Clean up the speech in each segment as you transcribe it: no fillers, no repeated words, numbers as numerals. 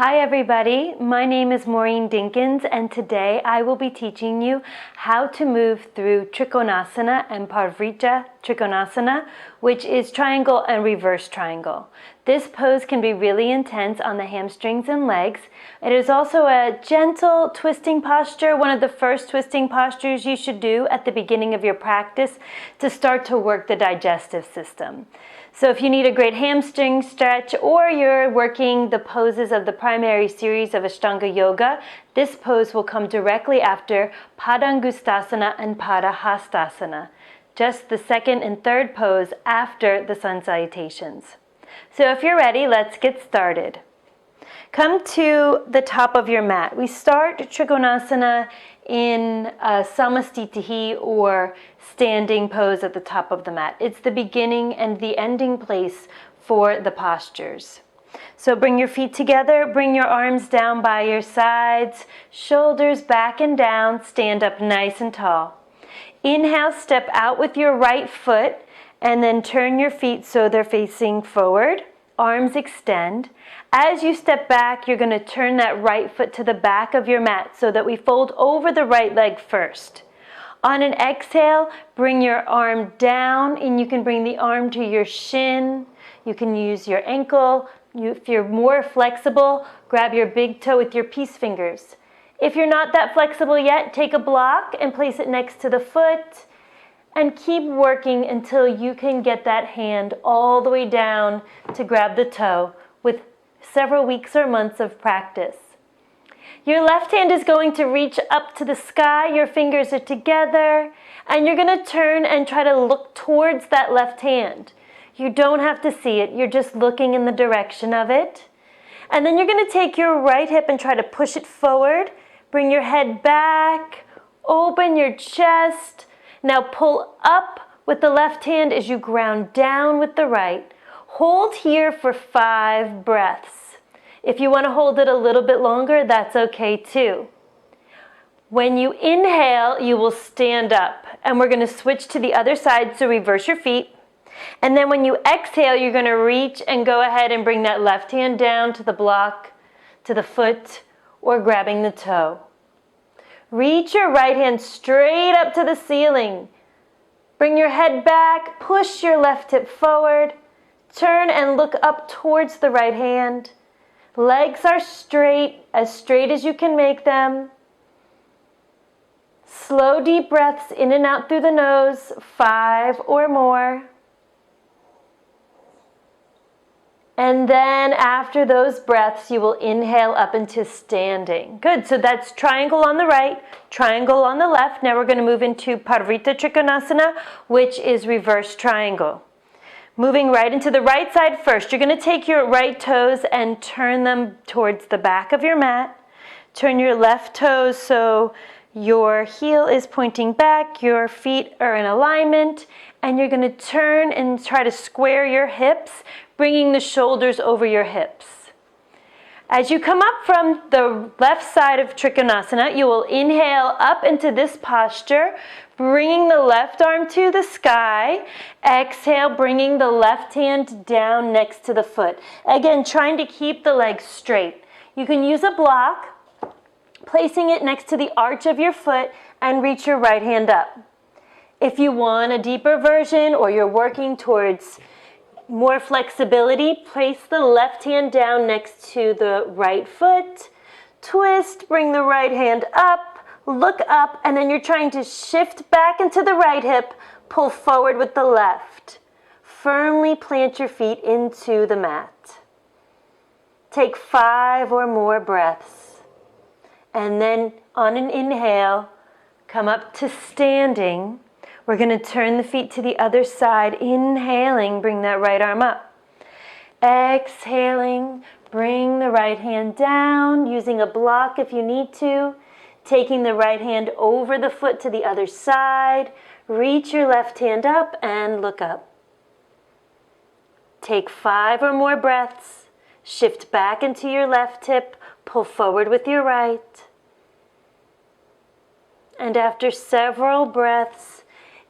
Hi everybody, my name is Maureen Dinkins and today I will be teaching you how to move through Trikonasana and Parivrtta Trikonasana, which is triangle and reverse triangle. This pose can be really intense on the hamstrings and legs. It is also a gentle twisting posture, one of the first twisting postures you should do at the beginning of your practice to start to work the digestive system. So if you need a great hamstring stretch or you're working the poses of the primary series of Ashtanga Yoga, this pose will come directly after Padangusthasana and Padahastasana, just the second and third pose after the sun salutations. So if you're ready, let's get started. Come to the top of your mat. We start Trikonasana in Samastitihi or standing pose at the top of the mat. It's the beginning and the ending place for the postures. So bring your feet together, bring your arms down by your sides, shoulders back and down, stand up nice and tall. Inhale, step out with your right foot and then turn your feet so they're facing forward. Arms extend. As you step back, you're going to turn that right foot to the back of your mat so that we fold over the right leg first. On an exhale, bring your arm down and you can bring the arm to your shin. You can use your ankle. If you're more flexible, grab your big toe with your peace fingers. If you're not that flexible yet, take a block and place it next to the foot and keep working until you can get that hand all the way down to grab the toe with several weeks or months of practice. Your left hand is going to reach up to the sky, your fingers are together, and you're going to turn and try to look towards that left hand. You don't have to see it, you're just looking in the direction of it. And then you're going to take your right hip and try to push it forward, bring your head back, open your chest. Now pull up with the left hand as you ground down with the right. Hold here for 5 breaths. If you want to hold it a little bit longer, that's okay too. When you inhale, you will stand up. And we're going to switch to the other side, so reverse your feet. And then when you exhale, you're going to reach and go ahead and bring that left hand down to the block, to the foot, or grabbing the toe. Reach your right hand straight up to the ceiling. Bring your head back, push your left hip forward, turn and look up towards the right hand. Legs are straight as you can make them. Slow, deep breaths in and out through the nose, 5 or more. And then after those breaths, you will inhale up into standing. Good, so that's triangle on the right, triangle on the left. Now we're going to move into Parivrtta Trikonasana, which is reverse triangle. Moving right into the right side first, you're going to take your right toes and turn them towards the back of your mat. Turn your left toes so your heel is pointing back, your feet are in alignment, and you're going to turn and try to square your hips, bringing the shoulders over your hips. As you come up from the left side of Trikonasana, you will inhale up into this posture, bringing the left arm to the sky. Exhale, bringing the left hand down next to the foot. Again, trying to keep the legs straight. You can use a block, placing it next to the arch of your foot, and reach your right hand up. If you want a deeper version or you're working towards more flexibility, place the left hand down next to the right foot. Twist, bring the right hand up, look up, and then you're trying to shift back into the right hip, pull forward with the left. Firmly plant your feet into the mat. Take 5 or more breaths. And then on an inhale, come up to standing. We're going to turn the feet to the other side. Inhaling, bring that right arm up. Exhaling, bring the right hand down, using a block if you need to. Taking the right hand over the foot to the other side. Reach your left hand up and look up. Take 5 or more breaths. Shift back into your left hip. Pull forward with your right. And after several breaths,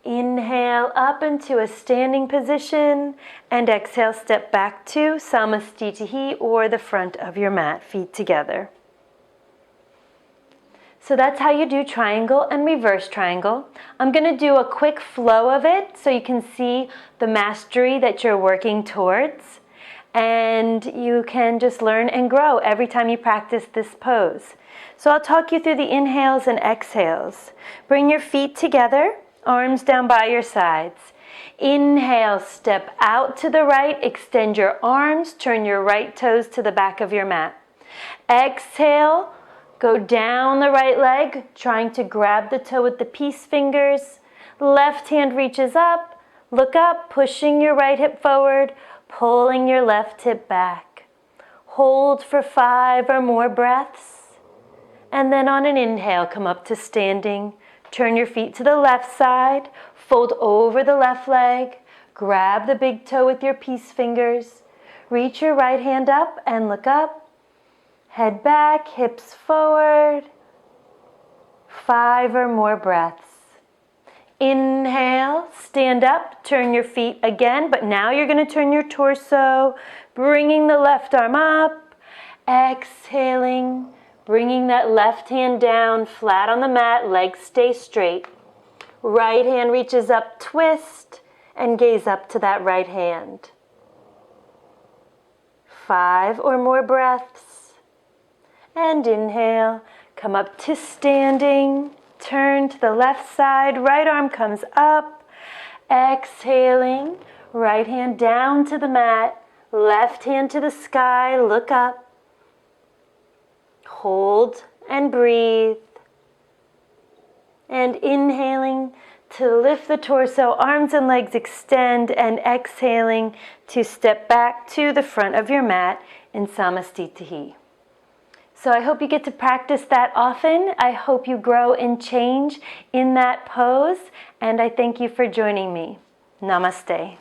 Inhale up into a standing position and exhale, step back to Samastitihi or the front of your mat, feet together. So that's how you do triangle and reverse triangle. I'm going to do a quick flow of it so you can see the mastery that you're working towards. And you can just learn and grow every time you practice this pose. So I'll talk you through the inhales and exhales. Bring your feet together, arms down by your sides. Inhale, step out to the right, extend your arms, turn your right toes to the back of your mat. Exhale, go down the right leg, trying to grab the toe with the peace fingers. Left hand reaches up, look up, pushing your right hip forward, pulling your left hip back. Hold for 5 or more breaths. And then on an inhale, come up to standing. Turn your feet to the left side, fold over the left leg, grab the big toe with your peace fingers. Reach your right hand up and look up. Head back, hips forward. 5 or more breaths. Inhale, stand up, turn your feet again, but now you're going to turn your torso, bringing the left arm up. Exhaling, bringing that left hand down, flat on the mat, legs stay straight. Right hand reaches up, twist, and gaze up to that right hand. 5 or more breaths. And inhale, come up to standing, turn to the left side, right arm comes up. Exhaling, right hand down to the mat, left hand to the sky, look up. Hold and breathe. And inhaling to lift the torso, arms and legs extend, and exhaling to step back to the front of your mat in Samastitihi. So I hope you get to practice that often. I hope you grow and change in that pose, and I thank you for joining me. Namaste.